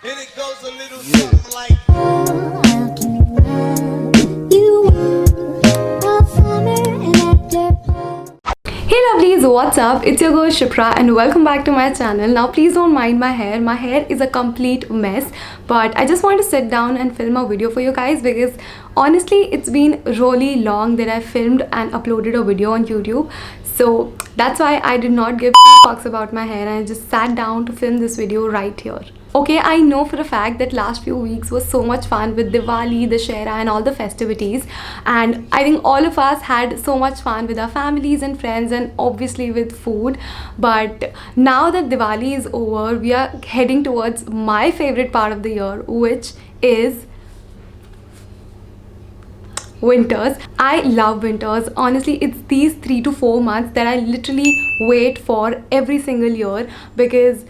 And it goes a little something like. Hey lovelies, what's up? It's your girl Shipra and welcome back to my channel. Now please don't mind my hair. My hair is a complete mess, but I just want to sit down and film a video for you guys because honestly it's been really long that I filmed and uploaded a video on YouTube. So that's why I did not give two fucks about my hair and I just sat down to film this video right here. Okay, I know for a fact that last few weeks was so much fun with Diwali, Dussehra and all the festivities, and I think all of us had so much fun with our families and friends and obviously with food. But now that Diwali is over, we are heading towards my favorite part of the year, which is winters. I love winters. Honestly, it's these 3 to 4 months that I literally wait for every single year because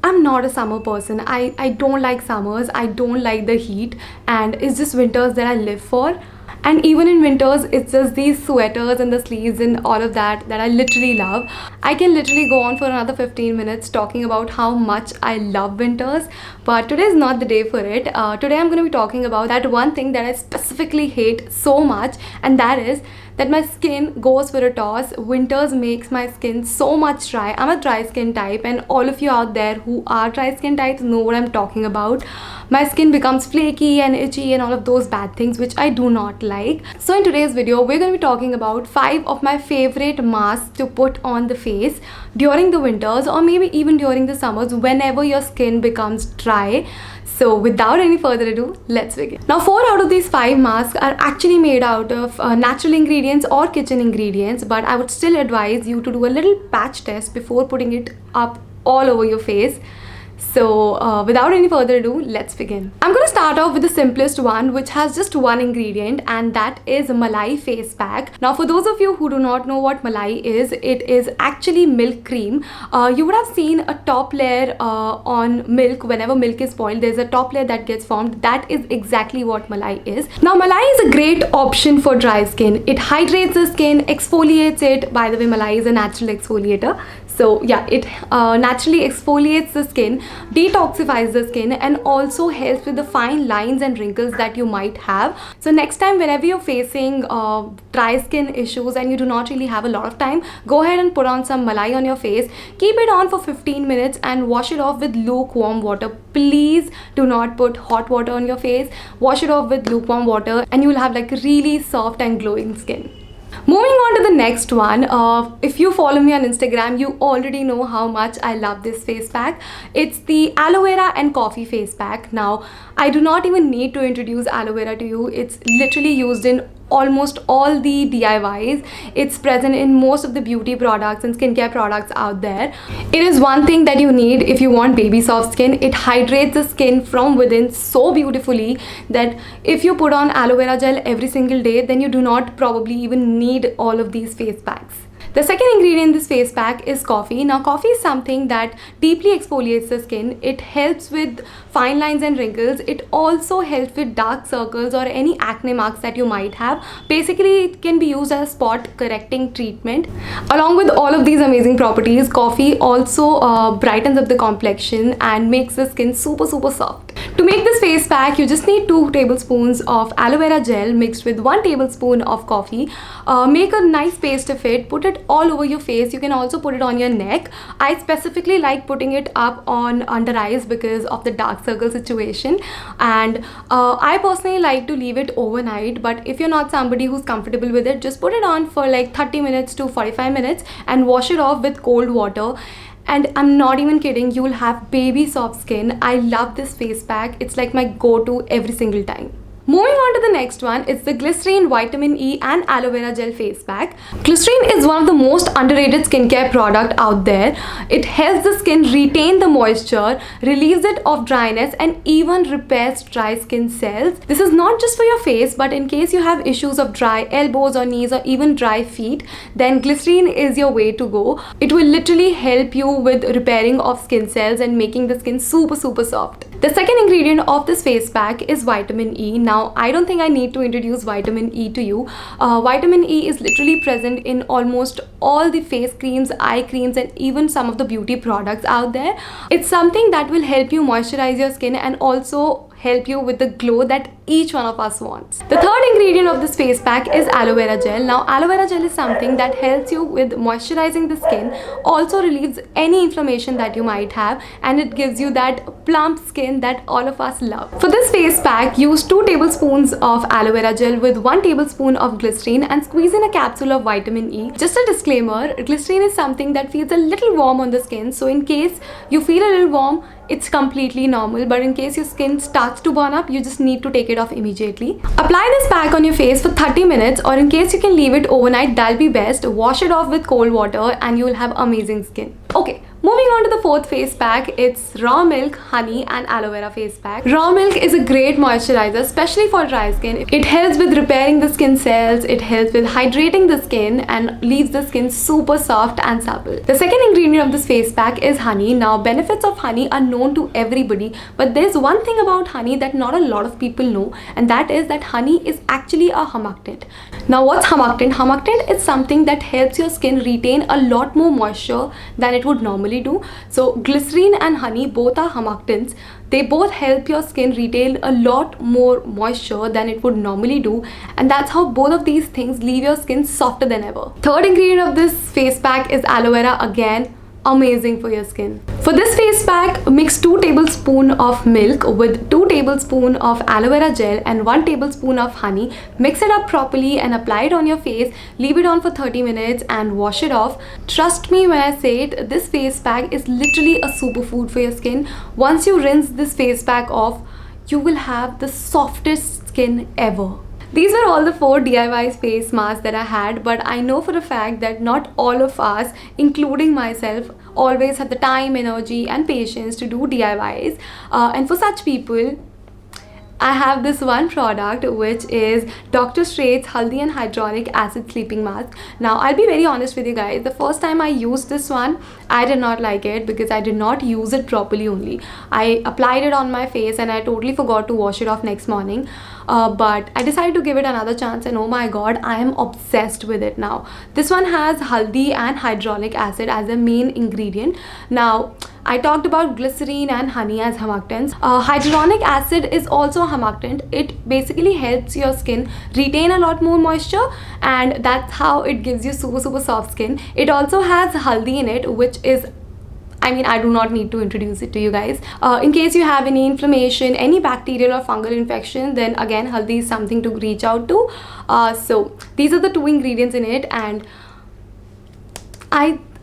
I'm not a summer person. I don't like summers. I don't like the heat, and it's just winters that I live for. And even in winters, it's just these sweaters and the sleeves and all of that that I literally love. I can literally go on for another 15 minutes talking about how much I love winters, but today is not the day for it. Today I'm going to be talking about that one thing that I specifically hate so much, and that is that my skin goes for a toss. Winters makes my skin so much dry. I'm a dry skin type, and all of you out there who are dry skin types know what I'm talking about. My skin becomes flaky and itchy and all of those bad things which I do not like. So in today's video, we're going to be talking about 5 of my favorite masks to put on the face during the winters or maybe even during the summers whenever your skin becomes dry. So without any further ado, let's begin. Now 4 out of these 5 masks are actually made out of natural ingredients or kitchen ingredients, but I would still advise you to do a little patch test before putting it up all over your face. So without any further ado, let's begin. I'm going to start off with the simplest one, which has just one ingredient, and that is Malai face pack. Now for those of you who do not know what Malai is, it is actually milk cream. You would have seen a top layer on milk. Whenever milk is boiled, there's a top layer that gets formed. That is exactly what Malai is. Now Malai is a great option for dry skin. It hydrates the skin, exfoliates it. By the way, Malai is a natural exfoliator. So yeah, it naturally exfoliates the skin, detoxifies the skin, and also helps with the fine lines and wrinkles that you might have. So next time whenever you're facing dry skin issues and you do not really have a lot of time, go ahead and put on some Malai on your face. Keep it on for 15 minutes and wash it off with lukewarm water. Please do not put hot water on your face. Wash it off with lukewarm water and you will have like really soft and glowing skin. Moving on to the next one, if you follow me on Instagram, you already know how much I love this face pack. It's the aloe vera and coffee face pack. Now, I do not even need to introduce aloe vera to you. It's literally used in almost all the DIYs. It's present in most of the beauty products and skincare products out there. It is one thing that you need if you want baby soft skin. It hydrates the skin from within so beautifully that if you put on aloe vera gel every single day, then you do not probably even need all of these face packs. The second ingredient in this face pack is coffee. Now coffee is something that deeply exfoliates the skin. It helps with fine lines and wrinkles. It also helps with dark circles or any acne marks that you might have. Basically, it can be used as a spot correcting treatment. Along with all of these amazing properties, coffee also brightens up the complexion and makes the skin super soft. To make this face pack, you just need 2 tablespoons of aloe vera gel mixed with 1 tablespoon of coffee. Make a nice paste of it, put it all over your face. You can also put it on your neck. I specifically like putting it up on under eyes because of the dark circle situation, and I personally like to leave it overnight. But if you're not somebody who's comfortable with it, just put it on for like 30 minutes to 45 minutes and wash it off with cold water. And I'm not even kidding, you will have baby soft skin. I love this face pack. It's like my go-to every single time. Moving on to the next one, it's the Glycerin Vitamin E and Aloe Vera Gel Face Pack. Glycerin is one of the most underrated skincare product out there. It helps the skin retain the moisture, relieves it of dryness, and even repairs dry skin cells. This is not just for your face, but in case you have issues of dry elbows or knees or even dry feet, then glycerin is your way to go. It will literally help you with repairing of skin cells and making the skin super soft. The second ingredient of this face pack is vitamin E. Now Now, I don't think I need to introduce vitamin E to you. Vitamin E is literally present in almost all the face creams, eye creams, and even some of the beauty products out there. It's something that will help you moisturize your skin and also help you with the glow that each one of us wants. The third ingredient of this face pack is aloe vera gel. Now, aloe vera gel is something that helps you with moisturizing the skin, also relieves any inflammation that you might have, and it gives you that plump skin that all of us love. For this face pack, use 2 tablespoons of aloe vera gel with 1 tablespoon of glycerin and squeeze in a capsule of vitamin E. Just a disclaimer, glycerin is something that feels a little warm on the skin, so in case you feel a little warm, it's completely normal, but in case your skin starts to burn up, you just need to take it off immediately. Apply this pack on your face for 30 minutes, or in case you can leave it overnight, that'll be best. Wash it off with cold water and you will have amazing skin. Okay, moving on to the fourth face pack, it's raw milk, honey and aloe vera face pack. Raw milk is a great moisturizer, especially for dry skin. It helps with repairing the skin cells, it helps with hydrating the skin and leaves the skin super soft and supple. The second ingredient of this face pack is honey. Now, benefits of honey are known to everybody, but there's one thing about honey that not a lot of people know, and that is that honey is actually a humectant. Now, what's humectant? Humectant is something that helps your skin retain a lot more moisture than it would normally do. So glycerin and honey both are humectants. They both help your skin retain a lot more moisture than it would normally do, and that's how both of these things leave your skin softer than ever. Third ingredient of this face pack is aloe vera. Again, amazing for your skin. For this face pack, mix 2 tablespoons of milk with 2 tablespoons of aloe vera gel and 1 tablespoon of honey. Mix it up properly and apply it on your face. Leave it on for 30 minutes and wash it off. Trust me when I say it, this face pack is literally a superfood for your skin. Once you rinse this face pack off, you will have the softest skin ever. These were all the 4 DIY face masks that I had, but I know for a fact that not all of us, including myself, always have the time, energy and patience to do DIYs. And for such people, I have this one product which is Dr. Straits Haldi and Hyaluronic Acid Sleeping Mask. Now, I'll be very honest with you guys. The first time I used this one, I did not like it because I did not use it properly only. I applied it on my face and I totally forgot to wash it off next morning. But I decided to give it another chance, and oh my god, I am obsessed with it now. This one has haldi and hyaluronic acid as a main ingredient. Now, I talked about glycerin and honey as humectants. Hyaluronic acid is also a humectant. It basically helps your skin retain a lot more moisture, and that's how it gives you super soft skin. It also has haldi in it, which is, I do not need to introduce it to you guys. In case you have any inflammation, any bacterial or fungal infection, then again, haldi is something to reach out to. So these are the 2 ingredients in it, and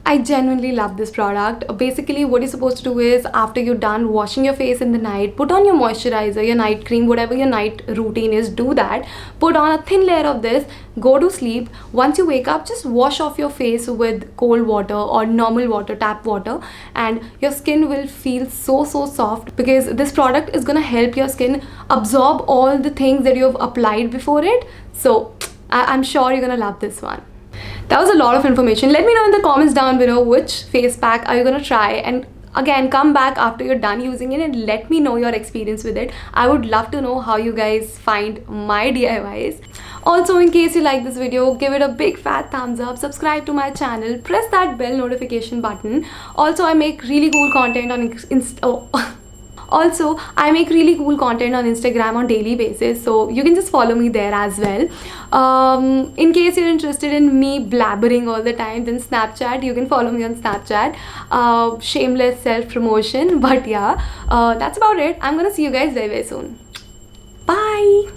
I genuinely love this product. Basically, what you're supposed to do is, after you're done washing your face in the night, put on your moisturizer, your night cream, whatever your night routine is, do that. Put on a thin layer of this, go to sleep. Once you wake up, just wash off your face with cold water or normal water, tap water, and your skin will feel so soft, because this product is gonna help your skin absorb all the things that you've applied before it. So I'm sure you're gonna love this one. That was a lot of information. Let me know in the comments down below which face pack are you gonna try, and again, come back after you're done using it and let me know your experience with it. I would love to know how you guys find my DIYs. Also, in case you like this video, give it a big fat thumbs up, subscribe to my channel, press that bell notification button. Also, I make really cool content on I make really cool content on Instagram on daily basis, so you can just follow me there as well. In case you're interested in me blabbering all the time, then Snapchat, you can follow me on Snapchat. Shameless self-promotion, but yeah, that's about it. I'm gonna see you guys very soon. Bye!